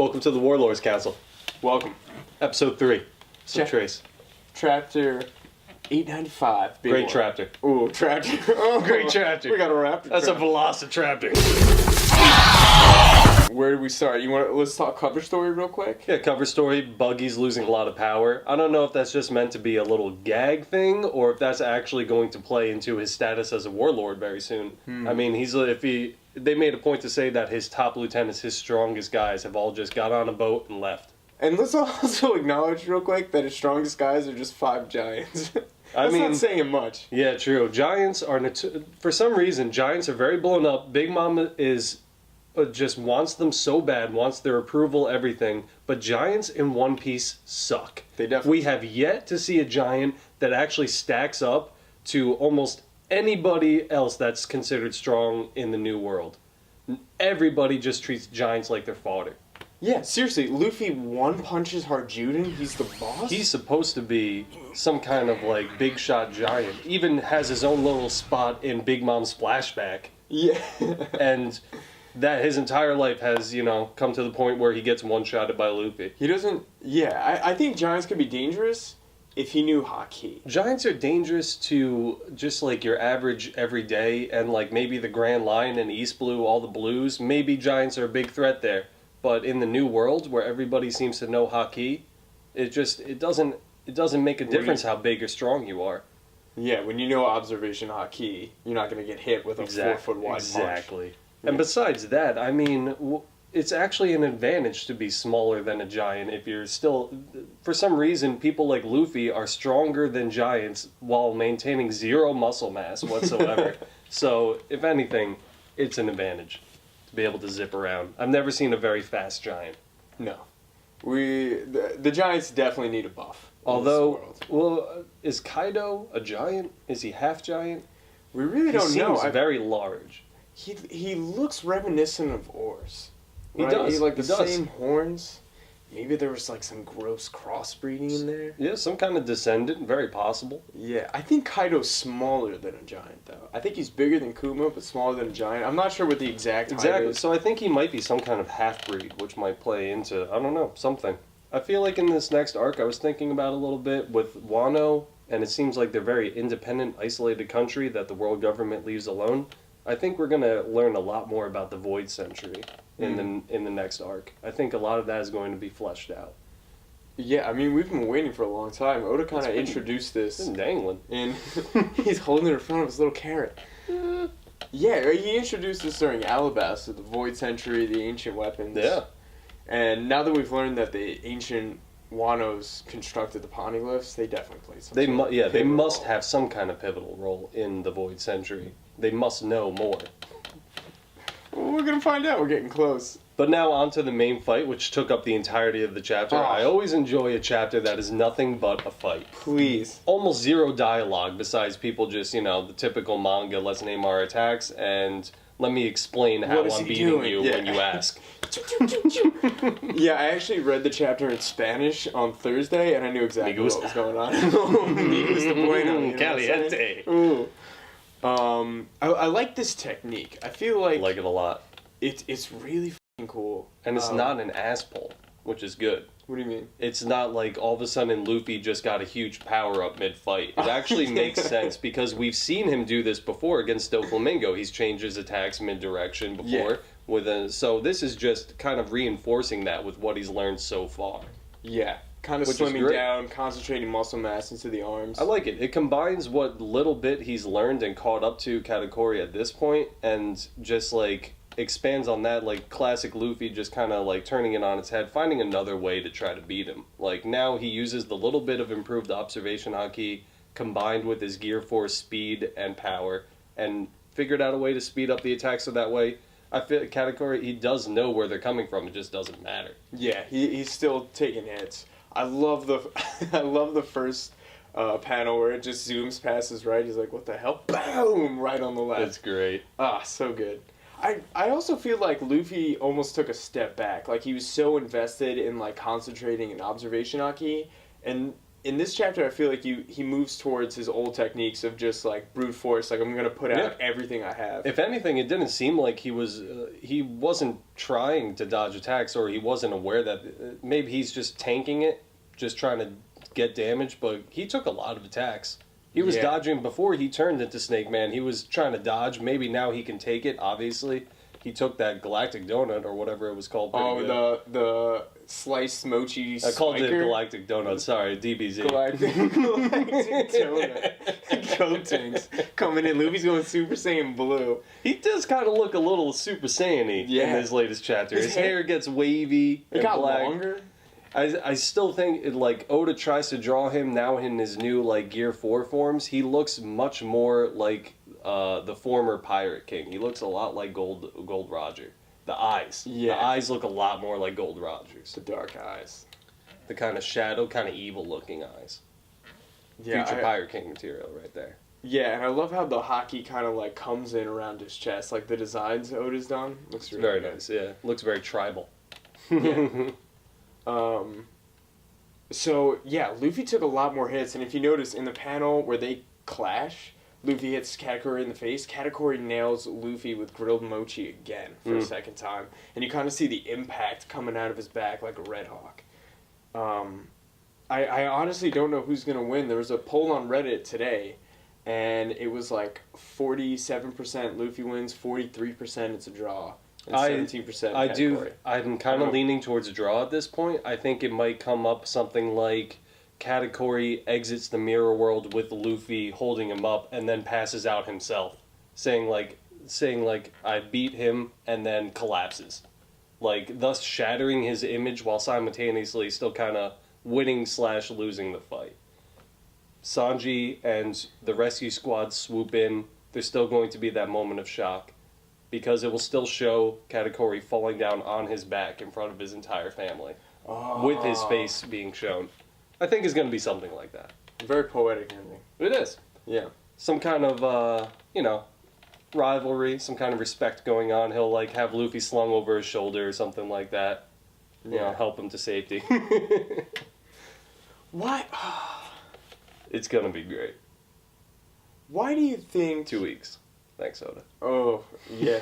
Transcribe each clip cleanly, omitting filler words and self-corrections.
Welcome to the Warlord's Council. Welcome. Episode 3. Trace. Chapter 895. Big Great one. chapter. Ooh, chapter. Oh, Great chapter. We got a wrap. That's a velociraptor. Where do we start? Let's talk cover story real quick? Yeah, cover story, Buggy's losing a lot of power. I don't know if that's just meant to be a little gag thing, or if that's actually going to play into his status as a warlord very soon. I mean, they made a point to say that his top lieutenants, his strongest guys, have all just got on a boat and left. And let's also acknowledge real quick that his strongest guys are just 5 giants. That's not saying much. Yeah, true. Giants are, for some reason, giants are very blown up. Big Mom is... just wants them so bad, wants their approval, everything. But giants in One Piece suck. They definitely. We have yet to see a giant that actually stacks up to almost anybody else that's considered strong in the New World. Everybody just treats giants like they're fodder. Yeah, seriously, Luffy one-punches Harjuden, he's the boss? He's supposed to be some kind of, big shot giant. Even has his own little spot in Big Mom's flashback. Yeah. And... that his entire life has, come to the point where he gets one-shotted by Luffy. He doesn't... Yeah, I think giants could be dangerous if he knew haki. Giants are dangerous to just, your average everyday, and, maybe the Grand Line and East Blue, all the blues. Maybe giants are a big threat there. But in the New World, where everybody seems to know haki, it doesn't make a difference how big or strong you are. Yeah, when you know observation haki, you're not going to get hit with a 4-foot wide punch. Exactly. And besides that, I mean, it's actually an advantage to be smaller than a giant if you're still... For some reason, people like Luffy are stronger than giants while maintaining 0 muscle mass whatsoever. So, if anything, it's an advantage to be able to zip around. I've never seen a very fast giant. No. The giants definitely need a buff. Although, is Kaido a giant? Is he half giant? We really don't know. He seems very large. He looks reminiscent of Oars. Right? He does. He the same horns. Maybe there was some gross crossbreeding in there. Yeah, some kind of descendant. Very possible. Yeah, I think Kaido's smaller than a giant, though. I think he's bigger than Kuma, but smaller than a giant. I'm not sure what the exact height is. So I think he might be some kind of half-breed, which might play into, I don't know, something. I feel like in this next arc, I was thinking about a little bit with Wano, and it seems like they're very independent, isolated country that the world government leaves alone. I think we're going to learn a lot more about the Void Century in the next arc. I think a lot of that is going to be fleshed out. Yeah, I mean, we've been waiting for a long time. Oda kind of introduced this. It's been dangling. And he's holding it in front of his little carrot. Yeah, he introduced this during Alabasta, the Void Century, the ancient weapons. Yeah. And now that we've learned that the ancient Wanos constructed the poneglyphs, they definitely played some they must have some kind of pivotal role in the Void Century. They must know more. Well, we're going to find out. We're getting close. But now on to the main fight, which took up the entirety of the chapter. I always enjoy a chapter that is nothing but a fight. Please. Almost 0 dialogue besides people just, the typical manga, let's name our attacks, and let me explain how I'm beating you when you ask. Yeah, I actually read the chapter in Spanish on Thursday, and I knew exactly what was going on. Me gusta bueno. Caliente. Ooh. I like this technique. I feel like... I like it a lot. It's really f***ing cool. And it's not an ass pull, which is good. What do you mean? It's not like all of a sudden Luffy just got a huge power-up mid-fight. It actually makes sense because we've seen him do this before against Doflamingo. He's changed his attacks mid-direction before. Yeah. So this is just kind of reinforcing that with what he's learned so far. Yeah. Kind of slimming down, concentrating muscle mass into the arms. I like it. It combines what little bit he's learned and caught up to Katakuri at this point and just, expands on that, classic Luffy just kind of, turning it on its head, finding another way to try to beat him. Now he uses the little bit of improved observation haki combined with his gear force speed and power and figured out a way to speed up the attack so that way I feel Katakuri, he does know where they're coming from. It just doesn't matter. Yeah, he's still taking hits. I love the first panel where it just zooms past his right. He's like, what the hell? Boom! Right on the left. That's great. Ah, so good. I also feel like Luffy almost took a step back. He was so invested in, concentrating in observation haki, and in this chapter, I feel like he moves towards his old techniques of just like brute force. Like, I'm going to put out everything I have. If anything, it didn't seem like he wasn't trying to dodge attacks, or he wasn't aware that maybe he's just tanking it, just trying to get damage, but he took a lot of attacks. He was dodging before he turned into Snake Man. He was trying to dodge. Maybe now he can take it, obviously. He took that galactic donut, or whatever it was called. The sliced mochi spiker? I called it galactic donut, sorry, DBZ. Galactic donut. Coatings coming in. Luffy's going Super Saiyan Blue. He does kind of look a little Super Saiyan-y in his latest chapter. His hair gets wavy and got black. longer. I still think, like, Oda tries to draw him now in his new, like, Gear 4 forms. He looks much more like the former Pirate King. He looks a lot like Gold Roger. The eyes. Yeah. The eyes look a lot more like Gold Roger's. The dark eyes. The kind of shadow, kind of evil-looking eyes. Yeah, Future Pirate King material right there. Yeah, and I love how the haki kind of, like, comes in around his chest. Like, the designs Oda's done. Looks really very good. Nice, yeah. Looks very tribal. Yeah. So, yeah, Luffy took a lot more hits, and if you notice, in the panel where they clash, Luffy hits Katakuri in the face. Katakuri nails Luffy with grilled mochi again for a second time, and you kind of see the impact coming out of his back like a Red Hawk. I honestly don't know who's going to win. There was a poll on Reddit today, and it was like 47% Luffy wins, 43% it's a draw. And 17% I'm kind of leaning towards a draw at this point. I think it might come up something like Katakuri exits the mirror world with Luffy holding him up and then passes out himself, saying like I beat him, and then collapses, like thus shattering his image while simultaneously still kind of winning / losing the fight. Sanji and the rescue squad swoop in. There's still going to be that moment of shock, because it will still show Katakuri falling down on his back in front of his entire family, with his face being shown. I think it's going to be something like that. Very poetic ending. It is. Yeah. Some kind of, rivalry, some kind of respect going on. He'll, like, have Luffy slung over his shoulder or something like that. You know, help him to safety. What? It's going to be great. Why do you think... 2 weeks. Thanks, Oda. Oh, yeah.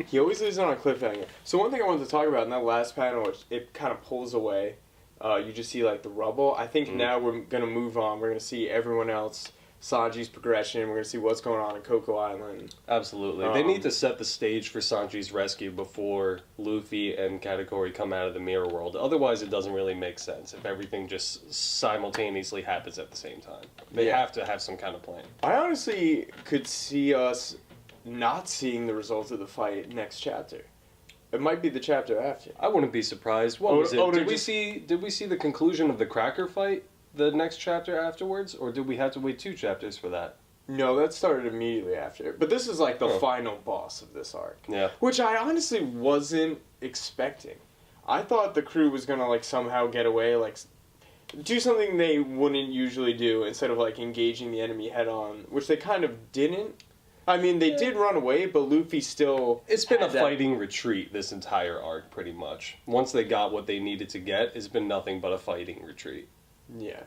He always leaves on a cliffhanger. So one thing I wanted to talk about in that last panel, it kind of pulls away. You just see, like, the rubble. I think now we're going to move on. We're going to see everyone else, Sanji's progression. We're going to see what's going on in Cocoa Island. Absolutely. They need to set the stage for Sanji's rescue before Luffy and Katakuri come out of the mirror world. Otherwise, it doesn't really make sense if everything just simultaneously happens at the same time. They have to have some kind of plan. I honestly could see us not seeing the results of the fight next chapter. It might be the chapter after. I wouldn't be surprised. What was it? Did we see the conclusion of the Cracker fight the next chapter afterwards, or did we have to wait 2 chapters for that? No, that started immediately after. But this is like the final boss of this arc. Yeah. Which I honestly wasn't expecting. I thought the crew was gonna like somehow get away, like do something they wouldn't usually do instead of like engaging the enemy head on, which they kind of didn't. I mean, they did run away, but Luffy still... It's been a fighting retreat this entire arc, pretty much. Once they got what they needed to get, it's been nothing but a fighting retreat. Yeah.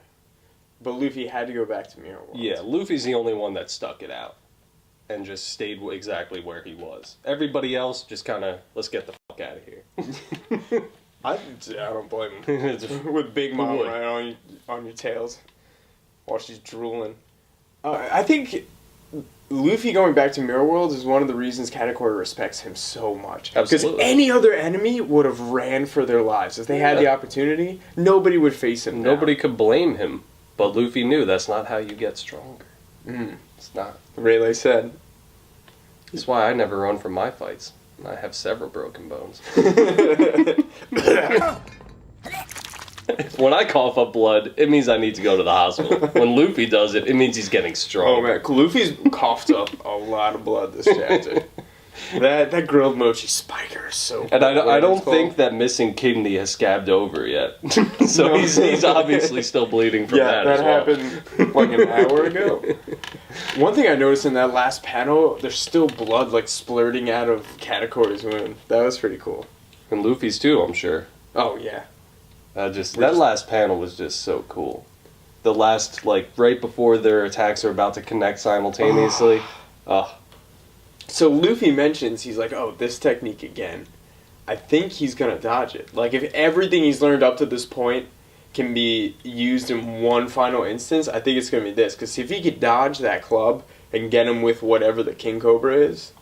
But Luffy had to go back to Mirror World. Yeah, Luffy's the only one that stuck it out. And just stayed exactly where he was. Everybody else just kind of, let's get the fuck out of here. I don't blame him. With Big Mom right on your tails. While she's drooling. I think... Luffy going back to Mirror World is one of the reasons Katakuri respects him so much. Absolutely. Because any other enemy would have ran for their lives. If they had the opportunity, nobody would face him. Nobody could blame him. But Luffy knew that's not how you get stronger. It's not. Rayleigh said. That's why I never run from my fights. I have several broken bones. When I cough up blood, it means I need to go to the hospital. When Luffy does it, it means he's getting strong. Oh man, Luffy's coughed up a lot of blood this chapter. that grilled mochi spiker is so. And I don't think that missing kidney has scabbed over yet. So no. he's obviously still bleeding from that as well. That happened like an hour ago. One thing I noticed in that last panel, there's still blood like splurting out of Katakuri's wound. That was pretty cool. And Luffy's too, I'm sure. Oh yeah. That last panel was just so cool. The last, like, right before their attacks are about to connect simultaneously. So Luffy mentions, he's like, oh, this technique again. I think he's going to dodge it. Like, if everything he's learned up to this point can be used in one final instance, I think it's going to be this. Because if he could dodge that club and get him with whatever the King Cobra is...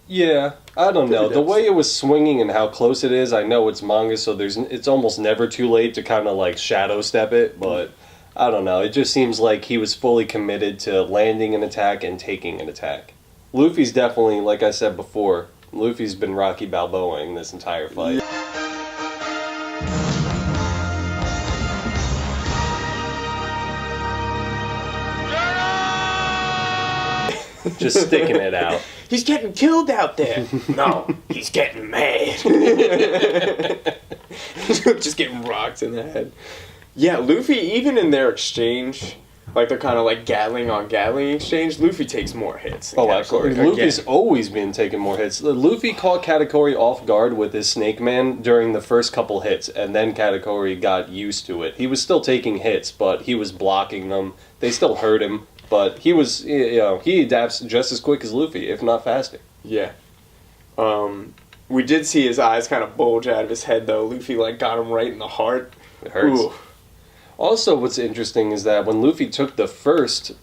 Yeah, I don't know. The way it was swinging and how close it is, I know it's manga, so it's almost never too late to kind of, like, shadow step it, but... I don't know. It just seems like he was fully committed to landing an attack and taking an attack. Luffy's definitely, like I said before, Luffy's been Rocky Balboaing this entire fight. Just sticking it out. He's getting killed out there. No, he's getting mad. Just getting rocked in the head. Yeah, Luffy, even in their exchange, like they're kind of like Gatling on Gatling exchange, Luffy takes more hits. Oh, absolutely. Luffy's always been taking more hits. Luffy caught Katakuri off guard with his Snake Man during the first couple hits, and then Katakuri got used to it. He was still taking hits, but he was blocking them. They still hurt him, but he was, he adapts just as quick as Luffy, if not faster. Yeah. We did see his eyes kind of bulge out of his head, though. Luffy, like, got him right in the heart. It hurts. Ooh. Also, what's interesting is that when Luffy took the first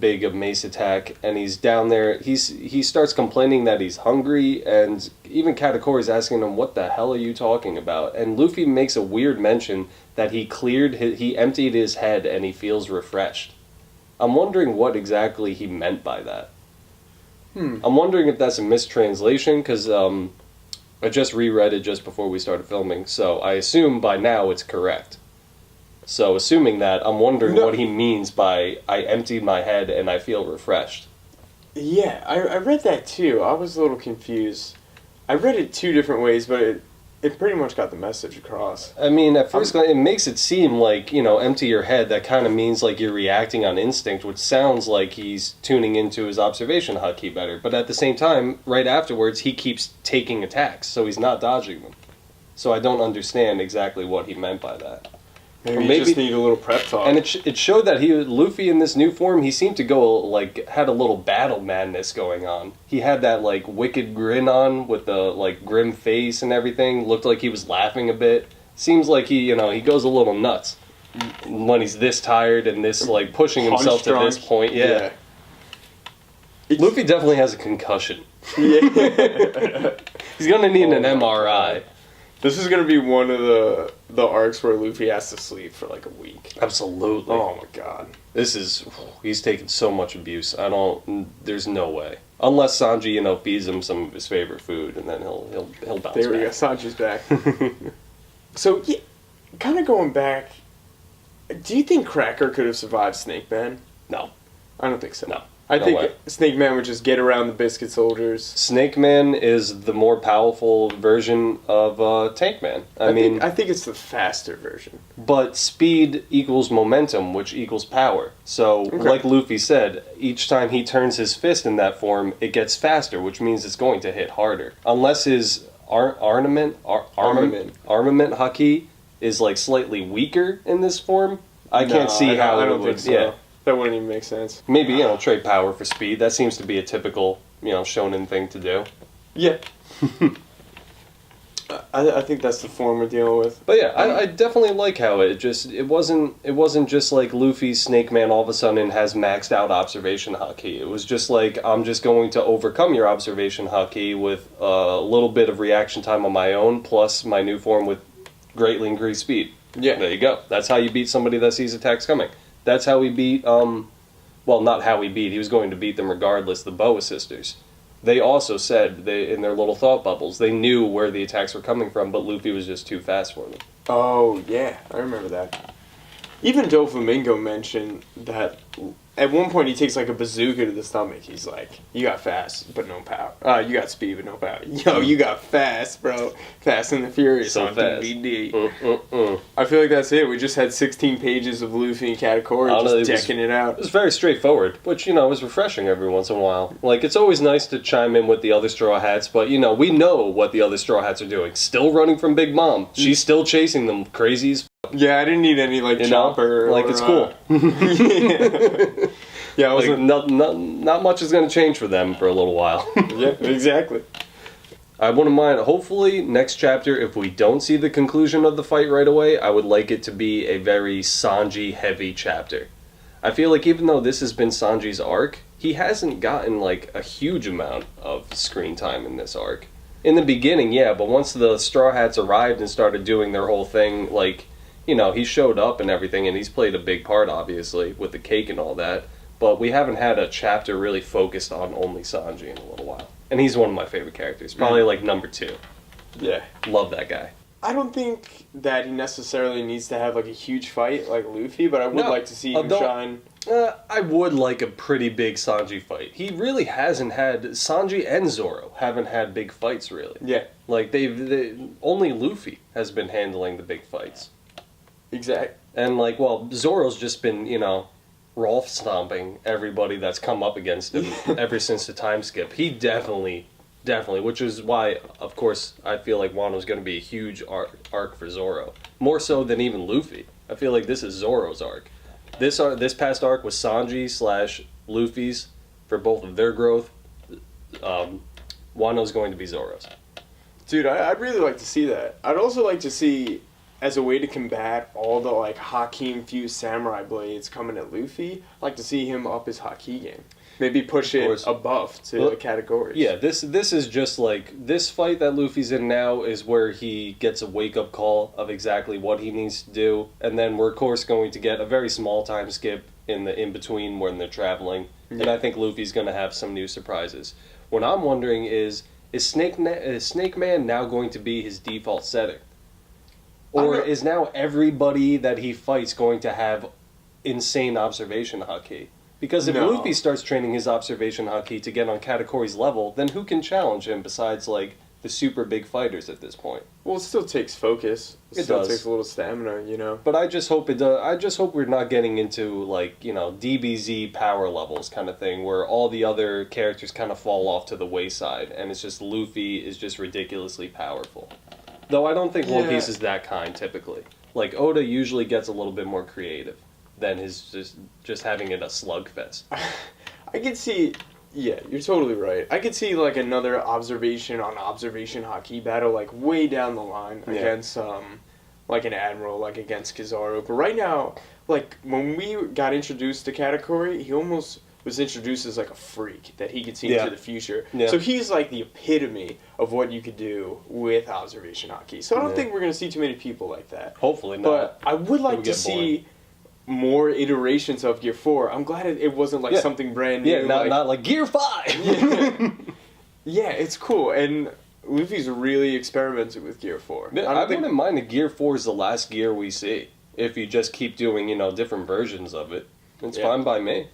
big of Mace attack, and he's down there, he starts complaining that he's hungry, and even Katakuri's asking him, "What the hell are you talking about?" And Luffy makes a weird mention that he emptied his head and he feels refreshed. I'm wondering what exactly he meant by that. I'm wondering if that's a mistranslation, because I just reread it just before we started filming, so I assume by now it's correct. So, assuming that, I'm wondering what he means by, I emptied my head and I feel refreshed. Yeah, I read that too. I was a little confused. I read it two different ways, but it pretty much got the message across. I mean, at first, it makes it seem like, empty your head. That kind of means like you're reacting on instinct, which sounds like he's tuning into his observation haki better. But at the same time, right afterwards, he keeps taking attacks, so he's not dodging them. So I don't understand exactly what he meant by that. Maybe you just need a little prep talk. And it showed that Luffy in this new form, he seemed to go, like, had a little battle madness going on. He had that, like, wicked grin on with the, like, grim face and everything. Looked like he was laughing a bit. Seems like he goes a little nuts when he's this tired and this, like, pushing himself to this point. Yeah. Luffy definitely has a concussion. Yeah. He's gonna need an MRI. This is gonna be one of the arcs where Luffy has to sleep for like a week. Absolutely. Oh my god. He's taken so much abuse. There's no way. Unless Sanji, feeds him some of his favorite food, and then he'll bounce back. There we go. Sanji's back. So yeah, kind of going back. Do you think Cracker could have survived Snake Man? No, I don't think so. No. I think Snake Man would just get around the Biscuit Soldiers. Snake Man is the more powerful version of Tank Man. I think it's the faster version. But speed equals momentum, which equals power. So, like Luffy said, each time he turns his fist in that form, it gets faster, which means it's going to hit harder. Unless his armament haki is like slightly weaker in this form, I can't see how I it don't would. think so. Yeah. That wouldn't even make sense. Maybe, trade power for speed. That seems to be a typical, shonen thing to do. Yeah. I think that's the form we're dealing with. But yeah, I definitely like how it wasn't just like Luffy's Snake Man all of a sudden has maxed out observation haki. It was just like, I'm just going to overcome your observation haki with a little bit of reaction time on my own, plus my new form with greatly increased speed. Yeah. There you go. That's how you beat somebody that sees attacks coming. That's how we beat, well, not how we beat, he was going to beat them regardless, the Boa sisters. They also said, in their little thought bubbles, they knew where the attacks were coming from, but Luffy was just too fast for them. Oh, yeah, I remember that. Even Doflamingo mentioned that at one point he takes like a bazooka to the stomach. He's like, you got fast, but no power. You got speed, but no power. Yo, you got fast, bro. Fast and the Furious so on fast. DVD. I feel like that's it. We just had 16 pages of Luffy and Katakuri just decking it out. It was very straightforward, which, was refreshing every once in a while. Like, it's always nice to chime in with the other Straw Hats, but, we know what the other Straw Hats are doing. Still running from Big Mom. She's still chasing them crazy as Yeah, I didn't need any like chopper. Like, it's cool. Yeah, I like, not much is going to change for them for a little while. Yeah, exactly. I wouldn't mind. Hopefully, next chapter, if we don't see the conclusion of the fight right away, I would like it to be a very Sanji-heavy chapter. I feel like even though this has been Sanji's arc, he hasn't gotten, like, a huge amount of screen time in this arc. In the beginning, yeah, but once the Straw Hats arrived and started doing their whole thing, like, you know, he showed up and everything, and he's played a big part, obviously, with the cake and all that. But we haven't had a chapter really focused on only Sanji in a little while. And he's one of my favorite characters. Probably like number 2. Yeah. Love that guy. I don't think that he necessarily needs to have like a huge fight like Luffy, but I would like to see him shine. I would like a pretty big Sanji fight. He really hasn't had... Sanji and Zoro haven't had big fights, really. Yeah. Like, only Luffy has been handling the big fights. Exactly. And, like, well, Zoro's just been, you know... Rolf stomping everybody that's come up against him ever since the time skip. He definitely, which is why, of course, I feel like Wano's going to be a huge arc for Zoro. More so than even Luffy. I feel like this is Zoro's arc. This past arc was Sanji / Luffy's for both of their growth. Wano's going to be Zoro's. Dude, I'd really like to see that. I'd also like to see, as a way to combat all the like haki infused samurai blades coming at Luffy, I'd like to see him up his haki game. Maybe push it above to the categories. Yeah, this is just like, this fight that Luffy's in now is where he gets a wake-up call of exactly what he needs to do, and then we're of course going to get a very small time skip in the in-between when they're traveling, and I think Luffy's going to have some new surprises. What I'm wondering is Snake Man now going to be his default setting? Or is now everybody that he fights going to have insane observation haki? Because if Luffy starts training his observation haki to get on Katakuri's level, then who can challenge him besides, like, the super big fighters at this point? Well, it still takes focus. It still does. takes a little stamina, you know? But I just hope it does. I just hope we're not getting into, like, you know, DBZ power levels kind of thing, where all the other characters kind of fall off to the wayside, and it's just Luffy is just ridiculously powerful. Though I don't think One Piece is that kind, typically. Like, Oda usually gets a little bit more creative than his just having it a slugfest. I could see... Yeah, you're totally right. I could see, like, another observation haki battle, like, way down the line against, like, an admiral, like, against Kizaru. But right now, like, when we got introduced to Katakuri, he almost was introduced as, like, a freak that he could see into the future. Yeah. So he's, like, the epitome of what you could do with observation haki. So I don't think we're going to see too many people like that. Hopefully not. But I would like to see more iterations of Gear 4. I'm glad it wasn't, like, something brand new. Yeah, not like Gear 5! Yeah, it's cool. And Luffy's really experimented with Gear 4. Yeah, I wouldn't mind if Gear 4 is the last gear we see. If you just keep doing, you know, different versions of it. It's fine by me.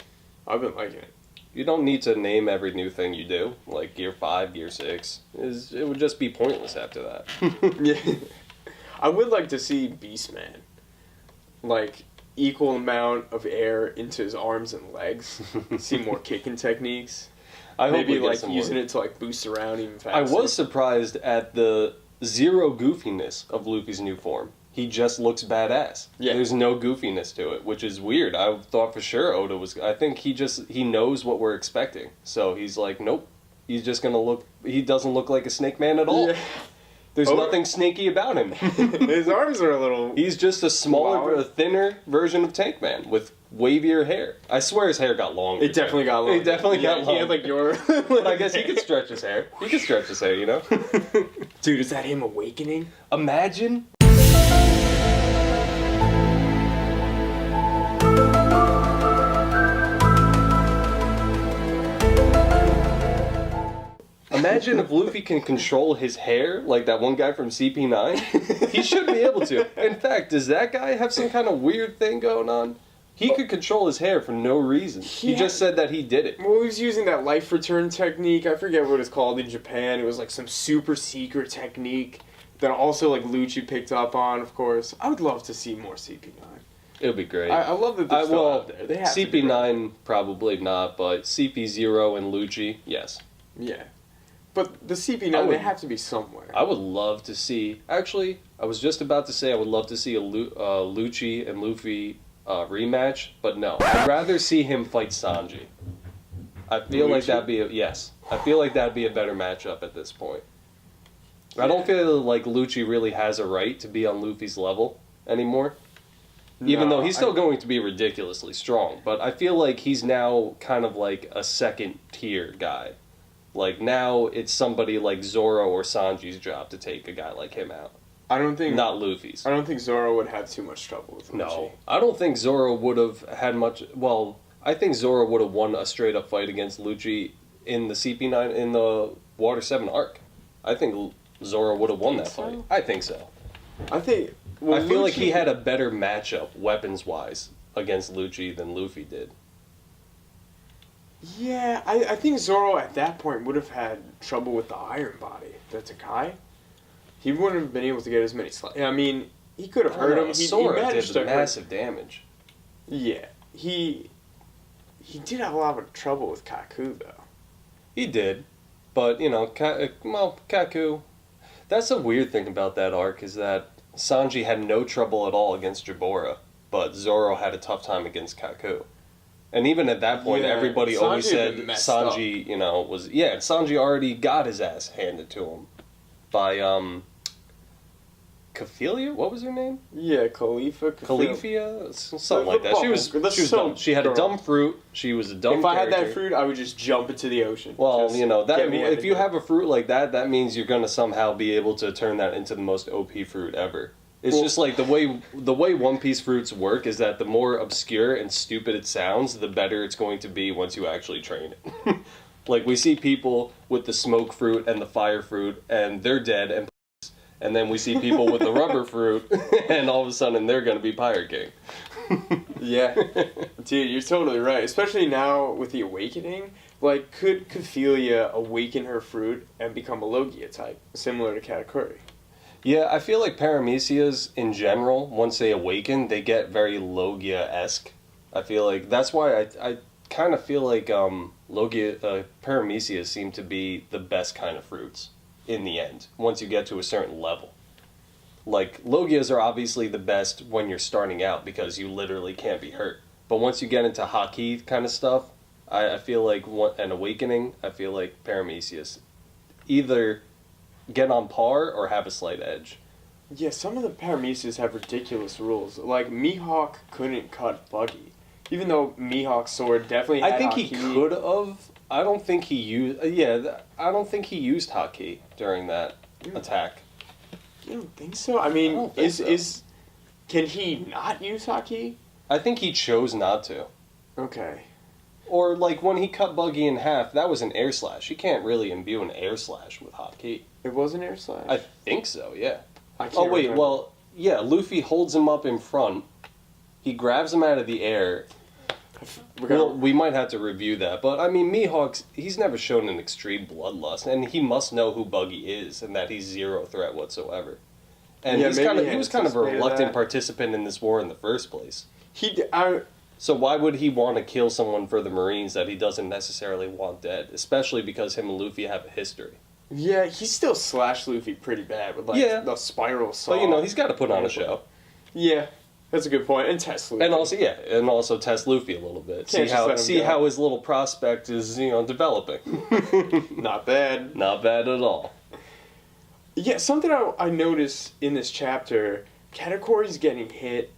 I've been liking it. You don't need to name every new thing you do, like Gear 5, Gear 6. It would just be pointless after that. Yeah. I would like to see Beastman. Like, equal amount of air into his arms and legs. See more kicking techniques. Maybe, like, using it to, like, boost around even faster. I was surprised at the zero goofiness of Luffy's new form. He just looks badass. Yeah. There's no goofiness to it, which is weird. I thought for sure Oda was... I think he knows what we're expecting. So he's like, nope. He's just gonna look... He doesn't look like a Snake Man at all. Yeah. There's nothing snaky about him. His arms are a little... He's just a smaller, thinner version of Tank Man with wavier hair. I swear his hair got longer. It definitely got longer. It definitely got longer. He had, like, your... But I guess he could stretch his hair. He could stretch his hair, you know? Dude, is that him awakening? Imagine... Imagine if Luffy can control his hair like that one guy from CP9. He should be able to. In fact, does that guy have some kind of weird thing going on? He could control his hair for no reason. He just said that he did it. Well, he was using that life return technique. I forget what it's called in Japan. It was like some super secret technique that also like Lucci picked up on, of course. I would love to see more CP9. It would be great. I love that they're still out there. They have CP9 probably not, but CP0 and Lucci, yes. Yeah. But the CP9, they have to be somewhere. I would love to see... Actually, I was just about to say I would love to see a Lucci and Luffy rematch, but no. I'd rather see him fight Sanji. I feel like that'd be I feel like that'd be a better matchup at this point. I don't feel like Lucci really has a right to be on Luffy's level anymore. Even though he's still going to be ridiculously strong. But I feel like he's now kind of like a second tier guy. Like, now it's somebody like Zoro or Sanji's job to take a guy like him out. I don't think... Not Luffy's. I don't think Zoro would have too much trouble with Lucci. No. I don't think Zoro would have had much... Well, I think Zoro would have won a straight-up fight against Lucci in the CP9, in the Water 7 arc. I think Zoro would have won that fight. I think so. I think... Well, I feel like he had a better matchup, weapons-wise, against Lucci than Luffy did. Yeah, I think Zoro at that point would have had trouble with the Iron Body, the Takai. He wouldn't have been able to get as many I mean, he could have hurt him. Sora did massive damage. Yeah, he did have a lot of trouble with Kaku, though. He did, but, you know, Kaku... That's a weird thing about that arc, is that Sanji had no trouble at all against Jabora, but Zoro had a tough time against Kaku. And even at that point, everybody always said Sanji, you know, was... Yeah, Sanji already got his ass handed to him by, Caphelia? What was her name? Yeah, Califia? Something like that. She was dumb. She had a dumb fruit. She was a dumb If I had that fruit, I would just jump into the ocean. Well, you know, that if you have a fruit like that, that means you're going to somehow be able to turn that into the most OP fruit ever. It's just like the way One Piece fruits work is that the more obscure and stupid it sounds, the better it's going to be once you actually train it. Like, we see people with the smoke fruit and the fire fruit, and they're dead, and then we see people with the rubber fruit, and all of a sudden they're going to be Pirate King. Yeah. Dude, you're totally right. Especially now with the awakening. Like, could Caphelia awaken her fruit and become a Logia type, similar to Katakuri? Yeah, I feel like Paramecias, in general, once they awaken, they get very Logia-esque. I feel like... That's why I kind of feel like Paramecias seem to be the best kind of fruits in the end, once you get to a certain level. Like, Logias are obviously the best when you're starting out, because you literally can't be hurt. But once you get into haki kind of stuff, I feel like an awakening, I feel like Paramecias either get on par or have a slight edge. Yeah, some of the Paramecias have ridiculous rules. Like, Mihawk couldn't cut Buggy. Even though Mihawk's sword definitely had I think haki. he could have. I don't think he used... I don't think he used haki during that attack. You don't think so? I mean, can he not use haki? I think he chose not to. Okay. Or, like, when he cut Buggy in half, that was an air slash. You can't really imbue an air slash with haki. It was an air slash? I think so, yeah. I can't remember. Well, yeah, Luffy holds him up in front. He grabs him out of the air. Well, we might have to review that, but I mean, Mihawk's, he's never shown an extreme bloodlust, and he must know who Buggy is, and that he's zero threat whatsoever. And he was kind of a reluctant participant in this war in the first place. So why would he want to kill someone for the Marines that he doesn't necessarily want dead, especially because him and Luffy have a history? Yeah, he still slashed Luffy pretty bad with, like, the spiral saw. But, you know, he's got to put on a show. Yeah. That's a good point. And test Luffy. And also test Luffy a little bit. See how his little prospect is, you know, developing. Not bad. Not bad at all. Yeah, something I noticed in this chapter, Katakuri's getting hit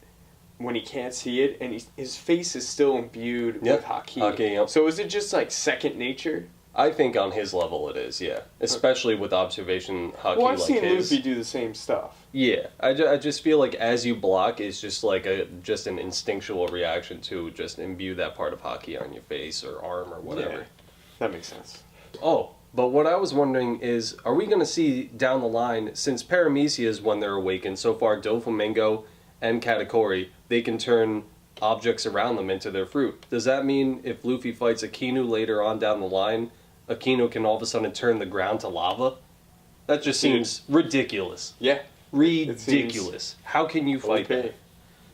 when he can't see it, and his face is still imbued with haki. So is it just like second nature? I think on his level it is, yeah. Especially with observation haki like his. Well, I've seen Luffy do the same stuff. Yeah, I just feel like as you block, it's just like just an instinctual reaction to just imbue that part of haki on your face or arm or whatever. Yeah, that makes sense. Oh, but what I was wondering is, are we going to see down the line, since Paramecias, when they're awakened, so far Doflamingo and Katakuri, they can turn objects around them into their fruit. Does that mean if Luffy fights Akinu later on down the line, Akinu can all of a sudden turn the ground to lava? That just seems ridiculous. Yeah. Ridiculous. How can you fight that?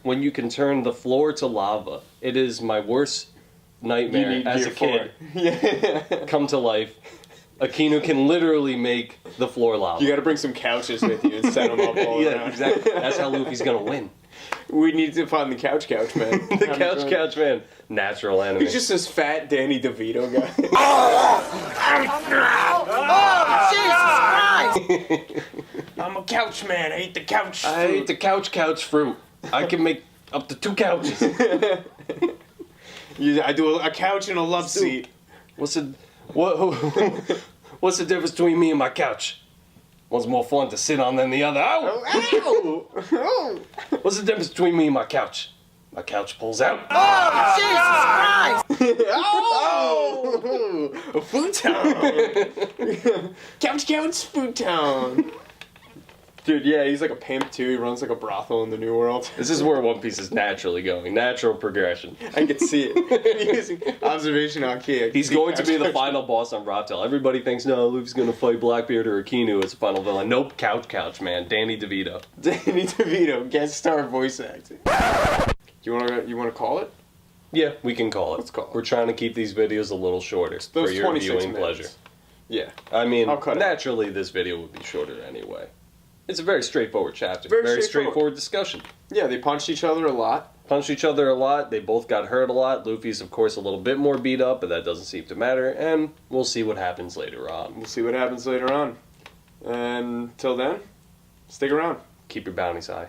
When you can turn the floor to lava. It is my worst nightmare as a kid. Yeah. Come to life. Akinu can literally make the floor lava. You gotta bring some couches with you and set them up all Yeah, around. exactly. That's how Luffy's gonna win. We need to find the couch man. The couch man. Natural enemy. He's just this fat Danny DeVito guy. Oh, Jesus Christ! I'm a couch man. I eat the couch fruit. I ate the couch fruit. I can make up to 2 couches. I do a couch and a love seat. What's the difference between me and my couch? One's more fun to sit on than the other. Ow! Ow! What's the difference between me and my couch? My couch pulls out. Oh, Jesus Christ! Oh! A futon! Couch futon! Dude, yeah, he's like a pimp too. He runs like a brothel in the New World. This is where One Piece is naturally going. Natural progression. I can see it. Using observation on key. He's going to be the final boss on Robtail. Everybody thinks, no, Luffy's going to fight Blackbeard or Akinu as the final villain. Nope, couch man. Danny DeVito. Danny DeVito, guest star voice acting. You wanna call it? Yeah, we can call it. Let's call it. We're trying to keep these videos a little shorter for Those your 26 viewing minutes. pleasure. Yeah. I mean, I'll cut it. naturally this video would be shorter anyway. It's a very straightforward chapter. Very Very straightforward. straightforward discussion. Yeah, they punched each other a lot. Punched each other a lot. They both got hurt a lot. Luffy's, of course, a little bit more beat up, but that doesn't seem to matter. And we'll see what happens later on. We'll see what happens later on. And till then, stick around. Keep your bounties high.